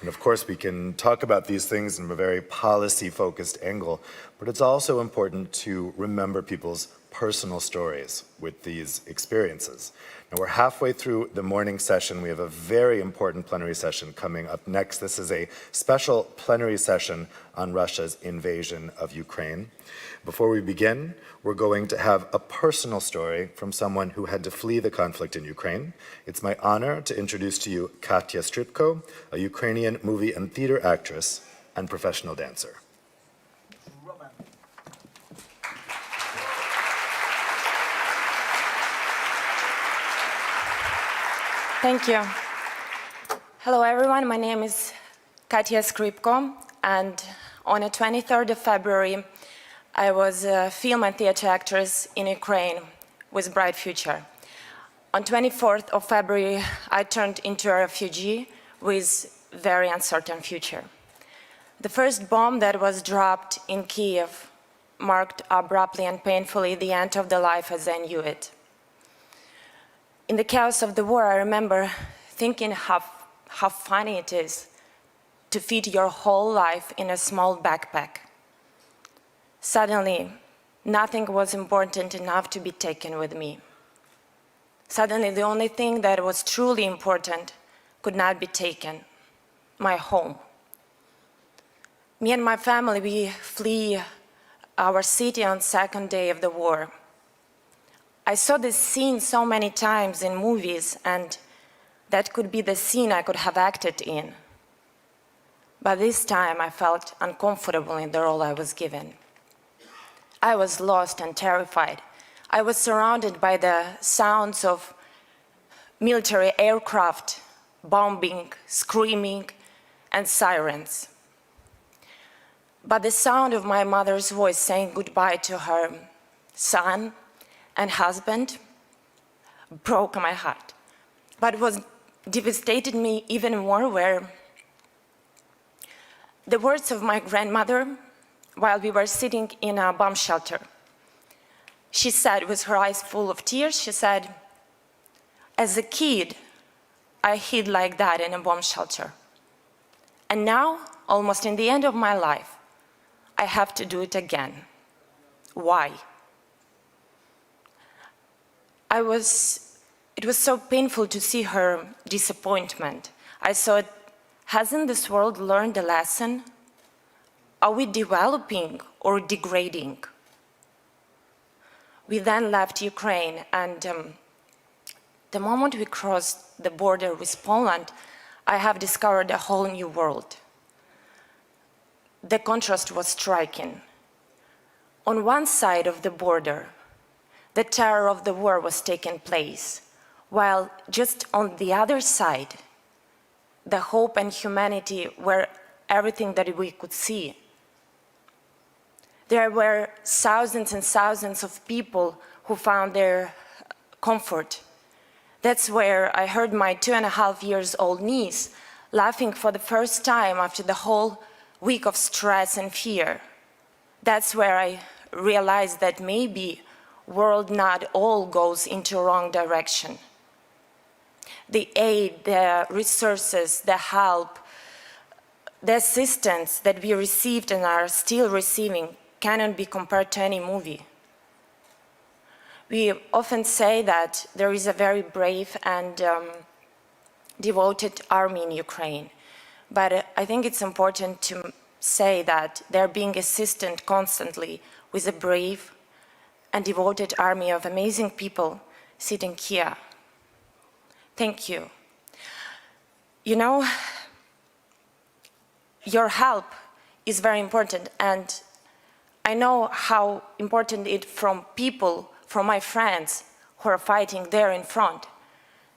And of course, we can talk about these things from a very policy-focused angle, but it's also important to remember people's personal stories with these experiences. Now, we're halfway through the morning session. We have a very important plenary session coming up next. This is a special plenary session on Russia's invasion of Ukraine. Before we begin, we're going to have a personal story from someone who had to flee the conflict in Ukraine. It's my honor to introduce to you Katya Skripko, a Ukrainian movie and theater actress and professional dancer. Thank you. Hello everyone, my name is Katya Skripko, and on the 23rd of February I was a film and theater actress in Ukraine with a bright future. On 24th of February I turned into a refugee with a very uncertain future. The first bomb that was dropped in Kiev marked abruptly and painfully the end of the life as I knew it. In the chaos of the war, I remember thinking how funny it is to fit your whole life in a small backpack. Suddenly, nothing was important enough to be taken with me. Suddenly, the only thing that was truly important could not be taken: my home. Me and my family, we flee our city on the second day of the war. I saw this scene so many times in movies, and that could be the scene I could have acted in. But this time I felt uncomfortable in the role I was given. I was lost and terrified. I was surrounded by the sounds of military aircraft, bombing, screaming, and sirens. But the sound of my mother's voice saying goodbye to her son and husband broke my heart. But what devastated me even more were the words of my grandmother while we were sitting in a bomb shelter. She said, with her eyes full of tears, she said, "As a kid, I hid like that in a bomb shelter. And now, almost in the end of my life, I have to do it again. Why?" It was so painful to see her disappointment. I thought, hasn't this world learned a lesson? Are we developing or degrading? We then left Ukraine, and the moment we crossed the border with Poland, I have discovered a whole new world. The contrast was striking. On one side of the border, the terror of the war was taking place, while just on the other side, the hope and humanity were everything that we could see. There were thousands and thousands of people who found their comfort. That's where I heard my 2.5-year-old niece laughing for the first time after the whole week of stress and fear. That's where I realized that maybe world not all goes into wrong direction. The aid, the resources, the help, the assistance that we received and are still receiving cannot be compared to any movie. We often say that there is a very brave and devoted army in Ukraine, but I think it's important to say that they're being assisted constantly with a brave and devoted army of amazing people sitting here. Thank you. You know, your help is very important, and I know how important it is from people, from my friends who are fighting there in front.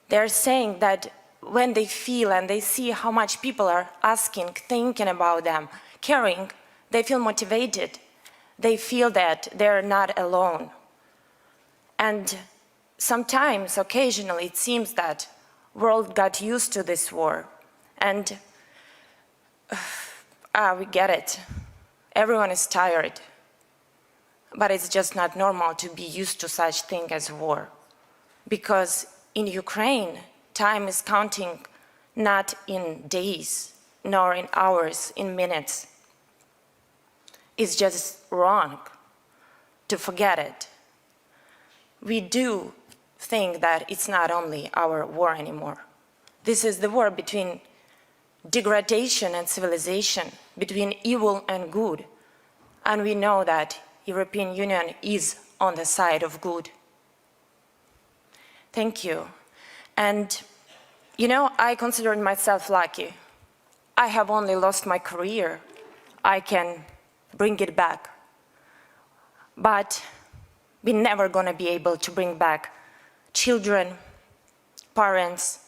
They're saying that when they feel and they see how much people are asking, thinking about them, caring, they feel motivated. They feel that they're not alone. And sometimes, occasionally, it seems that the world got used to this war. And we get it. Everyone is tired. But it's just not normal to be used to such thing as war. Because in Ukraine, time is counting not in days, nor in hours, in minutes. It's just wrong to forget it. We do think that it's not only our war anymore. This is the war between degradation and civilization, between evil and good. And we know that European Union is on the side of good. Thank you. And, you know, I consider myself lucky. I have only lost my career. I can bring it back. But we're never gonna be able to bring back children, parents,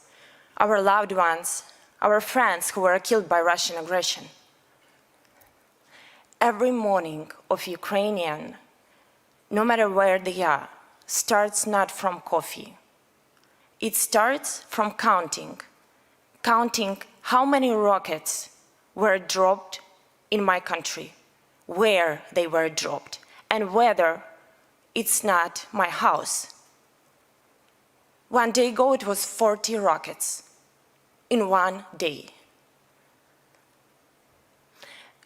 our loved ones, our friends who were killed by Russian aggression. Every morning of Ukrainian, no matter where they are, starts not from coffee. It starts from counting how many rockets were dropped in my country, where they were dropped, and whether it's not my house. One day ago, it was 40 rockets in one day.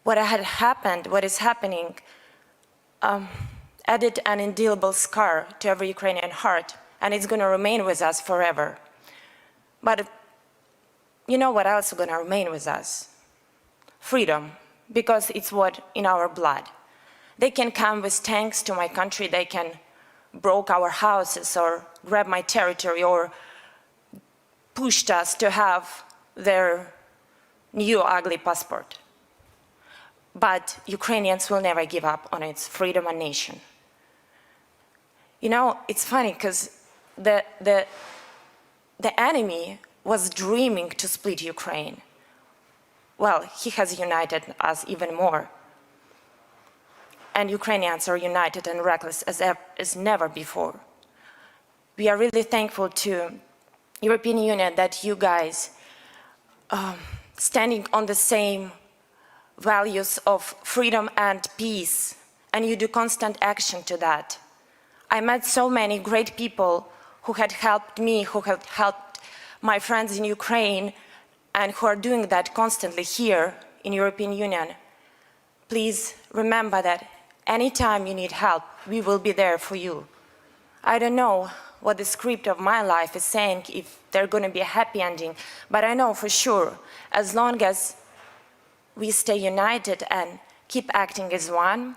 What is happening, added an indelible scar to every Ukrainian heart, and it's going to remain with us forever. But you know what else is going to remain with us? Freedom, because it's what in our blood. They can come with tanks to my country, they can break our houses or grab my territory or pushed us to have their new ugly passport. But Ukrainians will never give up on its freedom and nation. You know, it's funny because the enemy was dreaming to split Ukraine. Well, he has united us even more. And Ukrainians are united and reckless as never before. We are really thankful to European Union that you guys standing on the same values of freedom and peace, and you do constant action to that. I met so many great people who had helped me, who had helped my friends in Ukraine, and who are doing that constantly here in European Union. Please remember that anytime you need help, we will be there for you. I don't know what the script of my life is saying, if there's going to be a happy ending, but I know for sure, as long as we stay united and keep acting as one,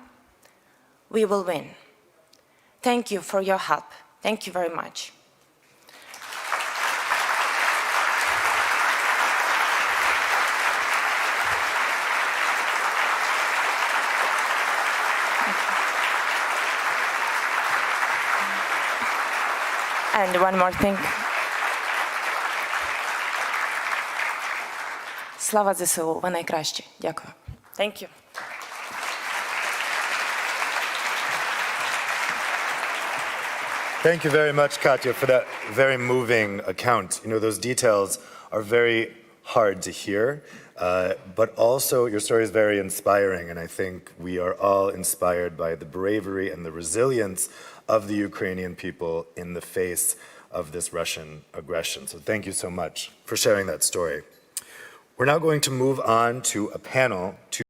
we will win. Thank you for your help. Thank you very much. And one more thing. Слава ЗСУ, ви найкращі. Дякую. Thank you. Thank you very much, Katya, for that very moving account. You know, those details are very hard to hear, but also your story is very inspiring, and I think we are all inspired by the bravery and the resilience of the Ukrainian people in the face of this Russian aggression. So thank you so much for sharing that story. We're now going to move on to a panel to